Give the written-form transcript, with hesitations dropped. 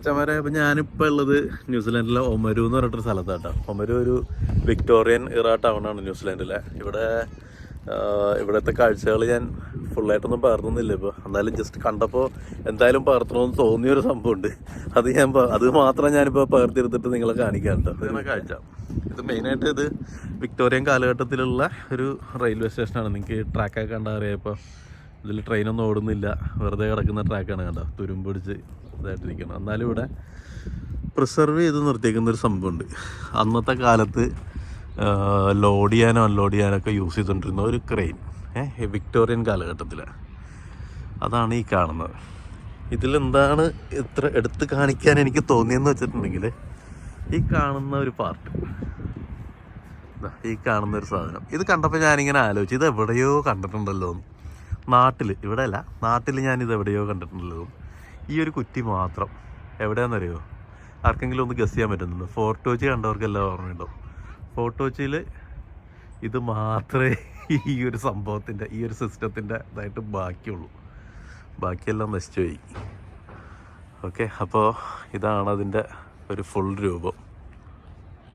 അച്ഛന്മാരെ ഇപ്പം ഞാനിപ്പോൾ ഉള്ളത് ന്യൂസിലാൻഡിലെ ഒമരു എന്ന് പറഞ്ഞിട്ടൊരു സ്ഥലത്താട്ടോ. ഒമരു ഒരു വിക്ടോറിയൻ ഇറ ടൗണാണ് ന്യൂസിലാൻഡിലെ. ഇവിടുത്തെ കാഴ്ചകൾ ഞാൻ ഫുള്ളായിട്ടൊന്നും പകർത്തുന്നില്ല ഇപ്പോൾ. എന്നാലും ജസ്റ്റ് കണ്ടപ്പോൾ എന്തായാലും പകർത്തണമെന്ന് തോന്നിയൊരു സംഭവമുണ്ട്. അത് മാത്രം ഞാനിപ്പോൾ പകർത്തിയെടുത്തിട്ട് നിങ്ങളെ കാണിക്കാം കേട്ടോ. ഇതാണ് കാഴ്ച. ഇത് മെയിനായിട്ട് ഇത് വിക്ടോറിയൻ കാലഘട്ടത്തിലുള്ള ഒരു റെയിൽവേ സ്റ്റേഷനാണ്. നിങ്ങൾക്ക് ട്രാക്കൊക്കെ കണ്ടാൽ അറിയാം. ഇപ്പോൾ ഇതിൽ ട്രെയിനൊന്നും ഓടുന്നില്ല, വെറുതെ കിടക്കുന്ന ട്രാക്കാണ് കണ്ടോ, തുരുമ്പ് പിടിച്ച് ഇതായിട്ടിരിക്കണം. എന്നാലും ഇവിടെ പ്രിസർവ് ചെയ്ത് നിർത്തിയേക്കുന്നൊരു സംഭവമുണ്ട്. അന്നത്തെ കാലത്ത് ലോഡ് ചെയ്യാനോ അൺലോഡ് ചെയ്യാനൊക്കെ യൂസ് ചെയ്തുകൊണ്ടിരുന്ന ഒരു ക്രെയിൻ, വിക്ടോറിയൻ കാലഘട്ടത്തിൽ. അതാണ് ഈ കാണുന്നത്. ഇതിലെന്താണ് ഇത്ര എടുത്ത് കാണിക്കാൻ എനിക്ക് തോന്നിയെന്ന് വെച്ചിട്ടുണ്ടെങ്കിൽ, ഈ കാണുന്ന ഒരു പാർട്ട്, ഈ കാണുന്നൊരു സാധനം, ഇത് കണ്ടപ്പോൾ ഞാനിങ്ങനെ ആലോചിച്ചു, ഇത് എവിടെയോ കണ്ടിട്ടുണ്ടല്ലോ. നാട്ടിൽ, ഇവിടെ അല്ല, നാട്ടിൽ ഞാനിത് എവിടെയോ കണ്ടിട്ടുണ്ടല്ലോ. ഈ ഒരു കുറ്റി മാത്രം എവിടെയാണെന്നറിയോ? ആർക്കെങ്കിലും ഒന്ന് ഗസ് ചെയ്യാൻ പറ്റുന്നുണ്ടോ? ഫോർട്ട് കൊച്ചി കണ്ടവർക്കെല്ലാം ഓർമ്മയുണ്ടാവും. ഫോർട്ട് കൊച്ചിയിൽ ഇത് മാത്രമേ ഈ ഒരു സംഭവത്തിൻ്റെ, ഈ ഒരു സിസ്റ്റത്തിൻ്റെ ഇതായിട്ട് ബാക്കിയുള്ളൂ. ബാക്കിയെല്ലാം നശിച്ചു പോയി. ഓക്കെ, അപ്പോൾ ഇതാണ് അതിൻ്റെ ഒരു ഫുൾ രൂപം.